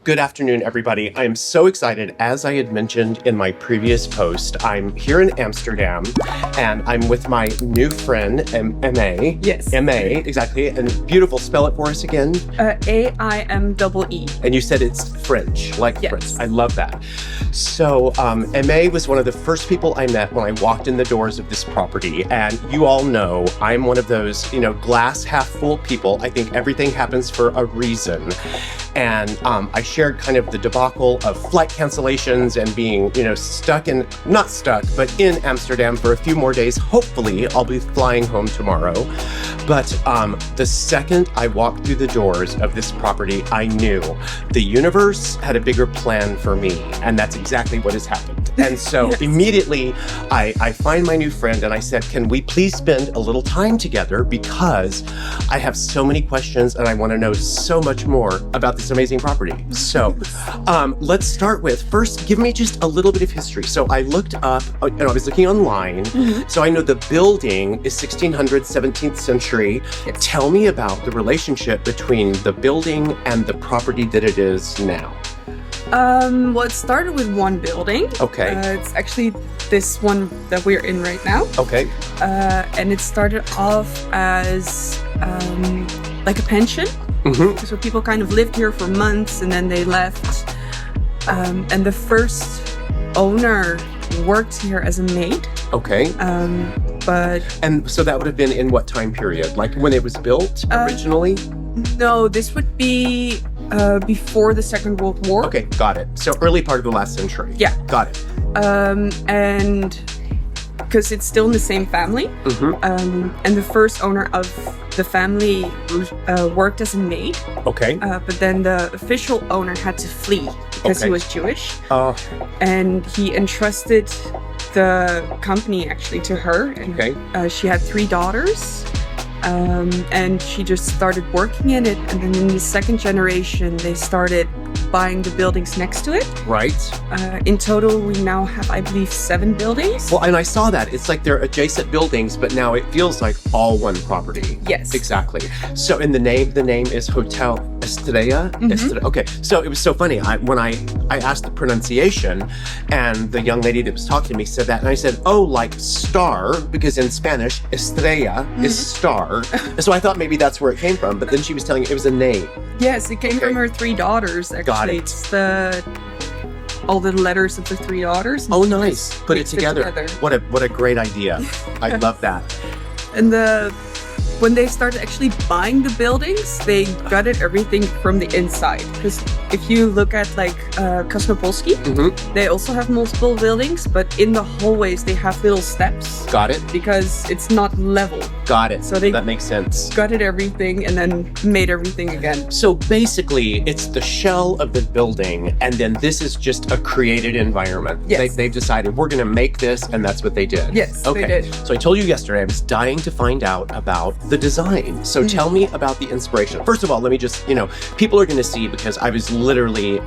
Good afternoon, everybody. I'm so excited. As I had mentioned in my previous post, I'm here in Amsterdam and I'm with my new friend, M.A. Yes. M.A., exactly. And beautiful. Spell it for us again. A-I-M-E-E. And you said it's French, like Yes. French. I love that. So M.A. was one of the first people I met when I walked in the doors of this property. And you all know I'm one of those, glass half full people. I think everything happens for a reason. And I shared kind of the debacle of flight cancellations and being, not stuck, but in Amsterdam for a few more days. Hopefully, I'll be flying home tomorrow. But the second I walked through the doors of this property, I knew the universe had a bigger plan for me. And that's exactly what has happened. And so immediately I find my new friend and I said, can we please spend a little time together? Because I have so many questions and I want to know so much more about this amazing property. So let's start with, first, give me just a little bit of history. So I looked up, I was looking online. Mm-hmm. So I know the building is 1600s, 17th century. Yes. Tell me about the relationship between the building and the property that it is now. Well, it started with one building. Okay. It's actually this one that we're in right now. Okay. And it started off as like a pension. Mm-hmm. So people kind of lived here for months and then they left. And the first owner worked here as a maid. Okay. And so that would have been in what time period? Like when it was built originally? No, this would be before the Second World War. Okay, got it. So early part of the last century. Yeah. Got it. And because it's still in the same family. Mm-hmm. And the first owner of the family worked as a maid. Okay. But then the official owner had to flee because he was Jewish. And he entrusted the company actually to her. And, okay. She had 3 daughters. And she just started working in it. And then in the second generation, they started buying the buildings next to it. Right. In total, we now have, I believe, 7 buildings. Well, and I saw that. It's like they're adjacent buildings, but now it feels like all one property. Yes. Exactly. So in the name is Hotel Estherea? Mm-hmm. Okay. So it was so funny. When I asked the pronunciation, and the young lady that was talking to me said that, and I said, oh, like star, because in Spanish, Estrella is star. And so I thought maybe that's where it came from, but then she was telling me it was a name. Yes, it came from her 3 daughters, actually. Got it. It's all the letters of the 3 daughters. Oh, nice. Put it together. What a great idea. I love that. And when they started actually buying the buildings, they gutted everything from the inside. Because if you look at like Consummate, they also have multiple buildings, but in the hallways they have little steps. Got it. Because it's not level. Got it. So that makes sense. Gutted everything and then made everything again. So basically, it's the shell of the building, and then this is just a created environment. Yes. They've decided we're going to make this, and that's what they did. Yes, okay. they did. So I told you yesterday I was dying to find out about the design. So tell me about the inspiration. First of all, let me just, people are going to see, because I was literally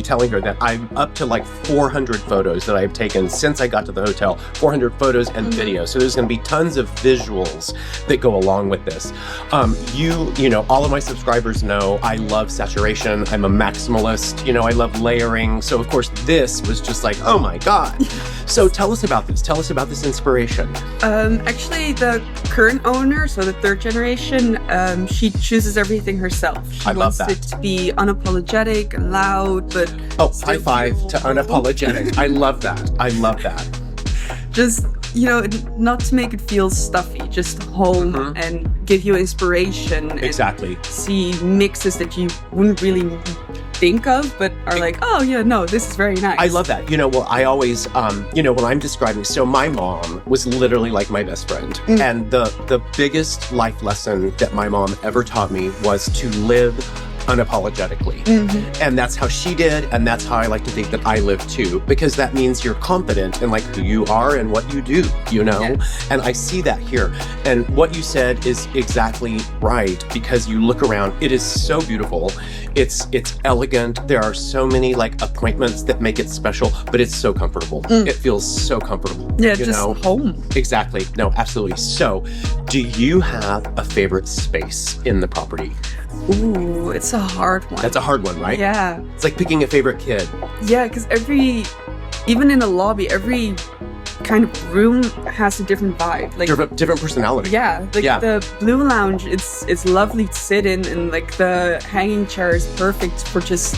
telling her that I'm up to like 400 photos that I've taken since I got to the hotel. 400 photos and videos. So there's going to be tons of visuals that go along with this. All of my subscribers know I love saturation. I'm a maximalist. I love layering. So of course this was just like, oh my God. So tell us about this. Tell us about this inspiration. Actually, the current owner, so the 3rd generation, she chooses everything herself. She wants it to be unapologetic and loud, but high five to unapologetic. I love that. I love that. Just, not to make it feel stuffy, just home and give you inspiration. Exactly. And see mixes that you wouldn't really think of, but are like, oh yeah, no, this is very nice. I love that. I always, when I'm describing, so my mom was literally like my best friend. And the biggest life lesson that my mom ever taught me was to live unapologetically. And that's how she did, and that's how I like to think that I live too, because that means you're confident in like who you are and what you do, Yes. And I see that here. And what you said is exactly right, because you look around, it is so beautiful. It's elegant. There are so many like appointments that make it special, but it's so comfortable. It feels so comfortable. Yeah, just home. Exactly. No, absolutely. So, do you have a favorite space in the property? Ooh, it's a hard one. That's a hard one, right? Yeah. It's like picking a favorite kid. Yeah, because even in the lobby, every kind of room has a different vibe. Like Different personality. yeah, like the blue lounge, it's lovely to sit in, and like the hanging chair is perfect for just.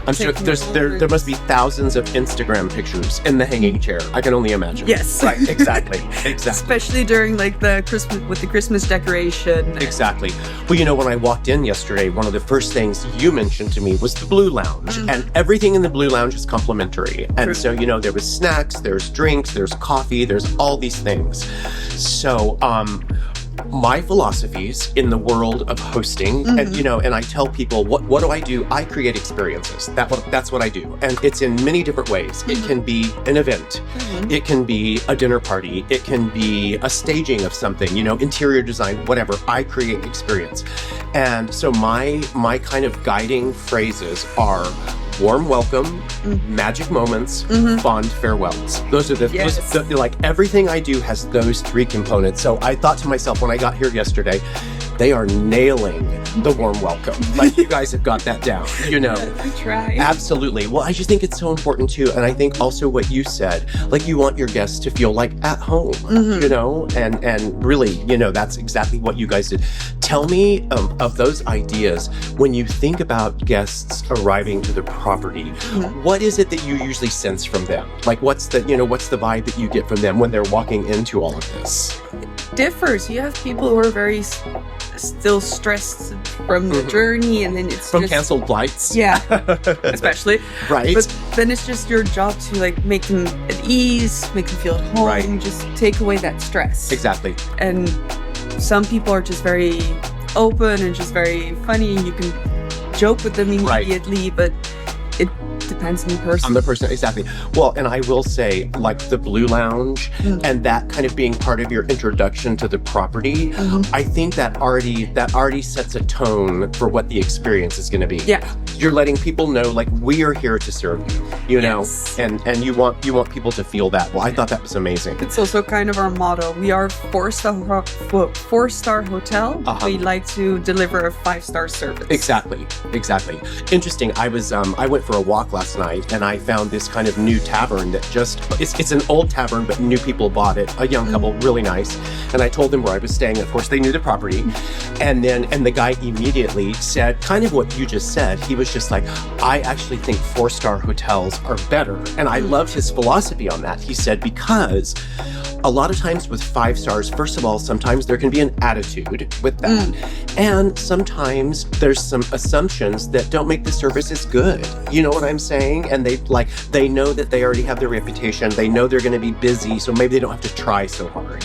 I'm sure there must be thousands of Instagram pictures in the hanging chair. I can only imagine. Yes. Right. Exactly. Especially during like the Christmas decoration. Exactly. Well, when I walked in yesterday, one of the first things you mentioned to me was the Blue Lounge, and everything in the Blue Lounge is complimentary. And so, there was snacks, there's drinks, there's coffee, there's all these things. So, my philosophies in the world of hosting, and I tell people, what do I do? I create experiences. That's what I do. And it's in many different ways. It can be an event. It can be a dinner party. It can be a staging of something, interior design, whatever. I create experience. And so my kind of guiding phrases are warm welcome, magic moments, fond farewells. Those are like everything I do has those three components. So I thought to myself when I got here yesterday, they are nailing the warm welcome. Like you guys have got that down, I try. Absolutely. Well, I just think it's so important too. And I think also what you said, like you want your guests to feel like at home, and really, that's exactly what you guys did. Tell me of those ideas when you think about guests arriving to the property. What is it that you usually sense from them? Like what's the vibe that you get from them when they're walking into all of this? Differs. You have people who are very still stressed from the journey, and then it's from just, canceled flights. Yeah, especially. Right. But then it's just your job to like make them at ease, make them feel at home, Right. just take away that stress. Exactly. And some people are just very open and just very funny, and you can joke with them immediately, but it depends on the person. On the person, exactly. Well, and I will say, like the Blue Lounge and that kind of being part of your introduction to the property, I think that already sets a tone for what the experience is going to be. Yeah. You're letting people know, like, we are here to serve you, Yes. know, and you want people to feel that. Well, I thought that was amazing. It's also kind of our motto. We are four-star hotel. We like to deliver a 5-star service. Exactly. Interesting. I went for a walk last night and I found this kind of new tavern that it's an old tavern, but new people bought it. A young couple, really nice. And I told them where I was staying. Of course, they knew the property. And the guy immediately said kind of what you just said. He was just like, I actually think 4-star hotels are better. And I loved his philosophy on that. He said, because a lot of times with 5 stars, first of all, sometimes there can be an attitude with that. And sometimes there's some assumptions that don't make the service as good. You know what I'm saying? And they know that they already have their reputation. They know they're going to be busy, so maybe they don't have to try so hard,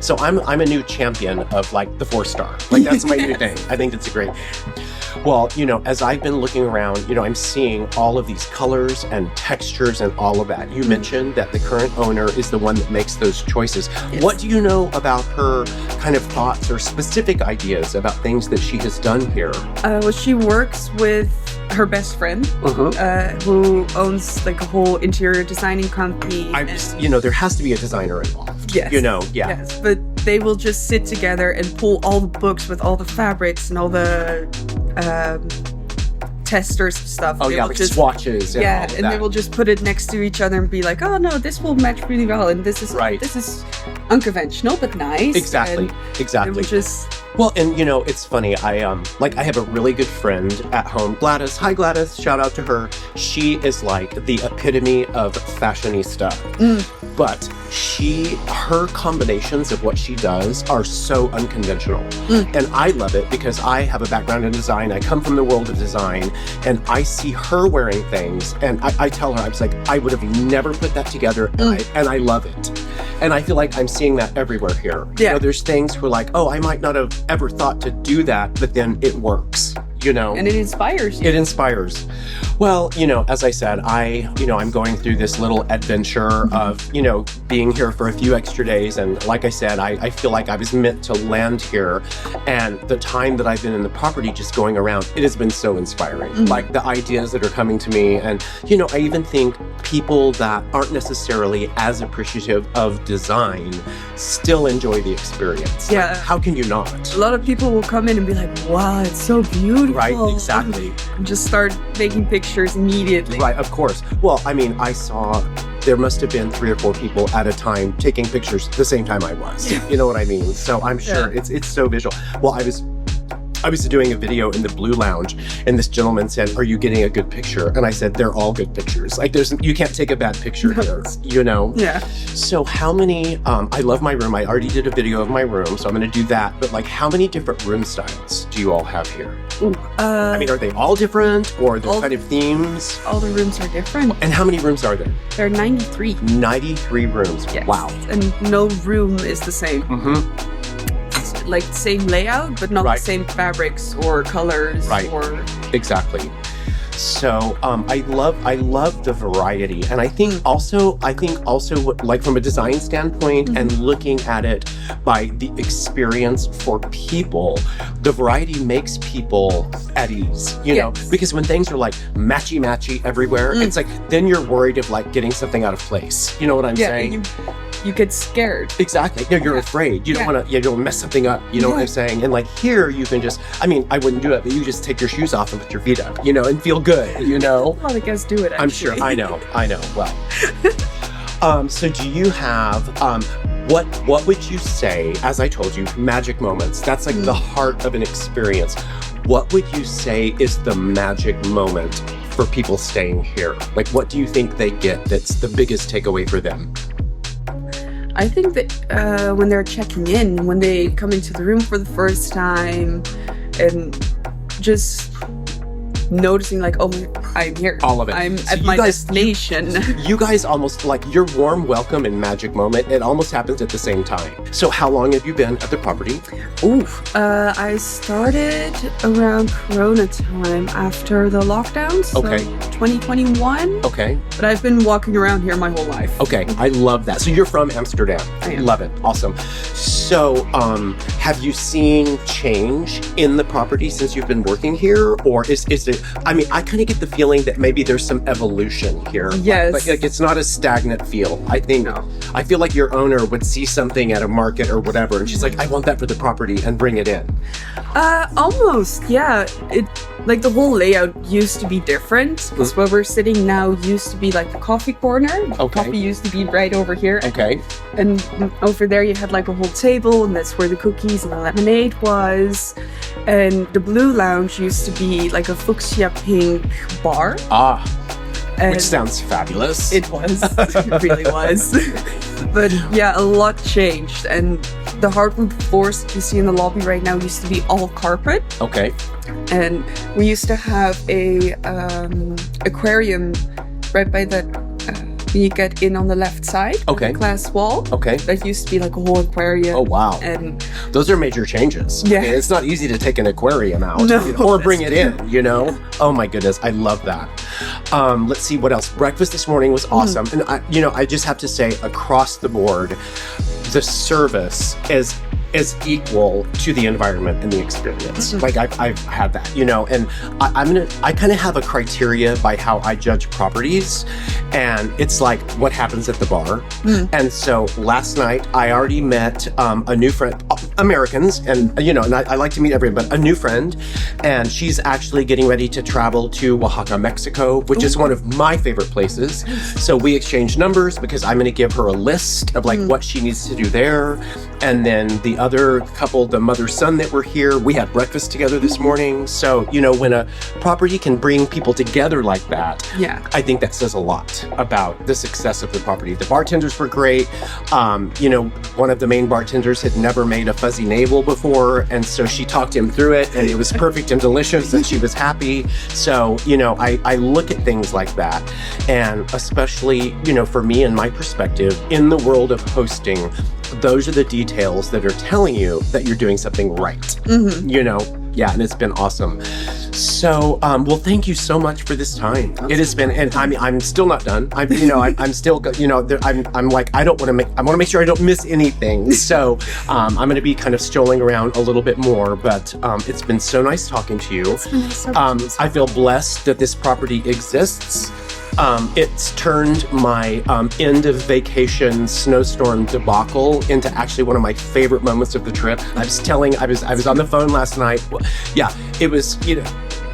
So I'm a new champion of like the 4-star. Like that's my new thing. I think it's a great. Well, as I've been looking around, I'm seeing all of these colors and textures and all of that. You mentioned that the current owner is the one that makes those choices. Yes. What do you know about her kind of thoughts or specific ideas about things that she has done here? Well, she works with her best friend, who owns like a whole interior designing company. There has to be a designer involved. Yes. Yeah. Yes, but they will just sit together and pull all the books with all the fabrics and all the testers stuff. Oh, yeah, like swatches. And all of and that. they will just put it next to each other and be like, oh no, this will match really well, and this is unconventional but nice. Exactly. And we just. Well, and it's funny. I have a really good friend at home, Gladys. Hi, Gladys. Shout out to her. She is like the epitome of fashionista. But her combinations of what she does are so unconventional. And I love it because I have a background in design. I come from the world of design, and I see her wearing things, and I tell her, I was like, I would have never put that together, and I love it. And I feel like I'm seeing that everywhere here. Yeah. There's things where like, oh, I might not have ever thought to do that, but then it works. And it inspires you. It inspires. Well, as I said, I'm going through this little adventure of, being here for a few extra days. And like I said, I feel like I was meant to land here. And the time that I've been in the property just going around, it has been so inspiring. Like the ideas that are coming to me. And, I even think people that aren't necessarily as appreciative of design still enjoy the experience. Yeah. Like, how can you not? A lot of people will come in and be like, wow, it's so beautiful. Right, exactly. And just start making pictures immediately. Right, of course. Well, I saw there must have been 3 or 4 people at a time taking pictures the same time I was. You know what I mean? So I'm sure it's so visual. Well, I was doing a video in the Blue Lounge, and this gentleman said, "Are you getting a good picture?" And I said, "They're all good pictures. Like, you can't take a bad picture here, Yeah. So how many? I love my room. I already did a video of my room, so I'm going to do that. But like, how many different room styles do you all have here? Are they all different, or they're kind of themes? All the rooms are different. And how many rooms are there? There are 93. 93 rooms. Yes. Wow. And no room is the same. Like same layout, but not the same fabrics or colors. Or exactly. So I love the variety, and I think also like from a design standpoint and looking at it by the experience for people, the variety makes people at ease, you know, because when things are like matchy everywhere, it's like then you're worried of like getting something out of place. You know what I'm saying? You get scared. Exactly. No, you're afraid. You don't want to, you don't mess something up. You know what I'm saying? And like here, you can just, I wouldn't do it, but you just take your shoes off and put your feet up, and feel good, A lot of guys do it, actually. I'm sure. I know. Well, so do you have, what would you say, as I told you, magic moments? That's like the heart of an experience. What would you say is the magic moment for people staying here? Like, what do you think they get that's the biggest takeaway for them? I think that when they're checking in, when they come into the room for the first time, and just noticing like, oh, I'm here. All of it. I'm at my destination. You guys almost like your warm welcome and magic moment. It almost happens at the same time. So how long have you been at the property? I started around Corona time after the lockdown. So 2021. Okay. But I've been walking around here my whole life. Okay. I love that. So you're from Amsterdam. I am. Love it. Awesome. So have you seen change in the property since you've been working here? Or is it, I kind of get the feeling that maybe there's some evolution here. Yes. Like it's not a stagnant feel. I feel like your owner would see something at a market or whatever, and she's like, I want that for the property, and bring it in. Almost, yeah. Like the whole layout used to be different, because where we're sitting now used to be like the coffee corner. Coffee used to be right over here. Okay. And over there you had like a whole table, and that's where the cookies and the lemonade was. And the Blue Lounge used to be like a fuchsia pink bar. Which sounds fabulous. It was. It really was. But yeah, a lot changed. And the hardwood floors that you see in the lobby right now used to be all carpet. Okay. And we used to have a aquarium right by the when you get in on the left side. Okay. The glass wall. Okay. That used to be like a whole aquarium. Oh wow. And those are major changes. Yeah. It's not easy to take an aquarium out No, or bring it in, Oh my goodness, I love that. Let's see what else. Breakfast this morning was awesome. And I just have to say, across the board, the service is equal to the environment and the experience. Like I've had that, and I kind of have a criteria by how I judge properties, and it's like what happens at the bar. And so last night I already met a new friend, Americans, and and I like to meet everyone, but a new friend, and she's actually getting ready to travel to Oaxaca, Mexico, which is one of my favorite places. So we exchanged numbers because I'm going to give her a list of like what she needs to do there. And then the other couple, the mother-son that were here, we had breakfast together this morning. So, when a property can bring people together like that, I think that says a lot about the success of the property. The bartenders were great. One of the main bartenders had never made a fuzzy navel before, and so she talked him through it, and it was perfect and delicious, and she was happy. So, I look at things like that, and especially, for me and my perspective, in the world of hosting, those are the details that are telling you that you're doing something right. And it's been awesome. So, well, thank you so much for this time. It has been, and I mean, I'm still not done. I'm still, I'm like, I want to make sure I don't miss anything. So, I'm going to be kind of strolling around a little bit more, but it's been so nice talking to you. I feel blessed that this property exists. It's turned my end of vacation snowstorm debacle into actually one of my favorite moments of the trip. I was on the phone last night. Yeah, it was,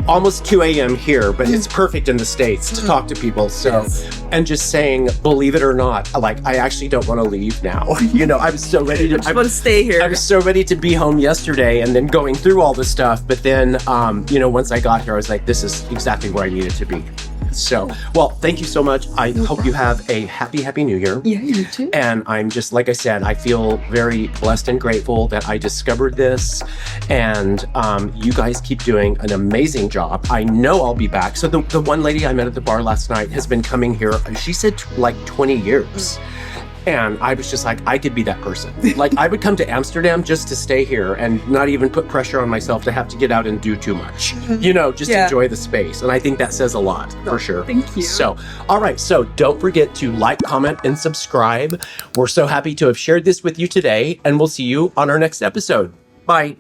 almost 2 a.m. here, but it's perfect in the States to talk to people. So, and just saying, believe it or not, like, I actually don't want to leave now. I was so ready to. I just want to stay here. I was so ready to be home yesterday, and then going through all this stuff. But then, once I got here, I was like, this is exactly where I needed to be. So, well, thank you so much. I hope you have a happy New Year. Yeah, you too. And I'm just, like I said, I feel very blessed and grateful that I discovered this. And you guys keep doing an amazing job. I know I'll be back. So the one lady I met at the bar last night has been coming here, she said like 20 years. And I was just like, I could be that person. Like, I would come to Amsterdam just to stay here and not even put pressure on myself to have to get out and do too much. Just enjoy the space. And I think that says a lot, for sure. Thank you. So, all right. So don't forget to like, comment, and subscribe. We're so happy to have shared this with you today. And we'll see you on our next episode. Bye.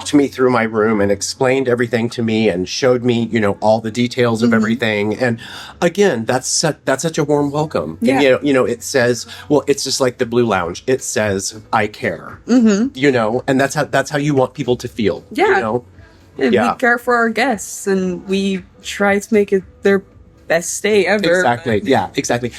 To me through my room and explained everything to me and showed me, all the details of everything. And again, that's such a warm welcome. Yeah. And, it says, well, it's just like the Blue Lounge. It says, I care, and that's how you want people to feel. Yeah. And we care for our guests and we try to make it their best stay ever. Exactly. Yeah, exactly.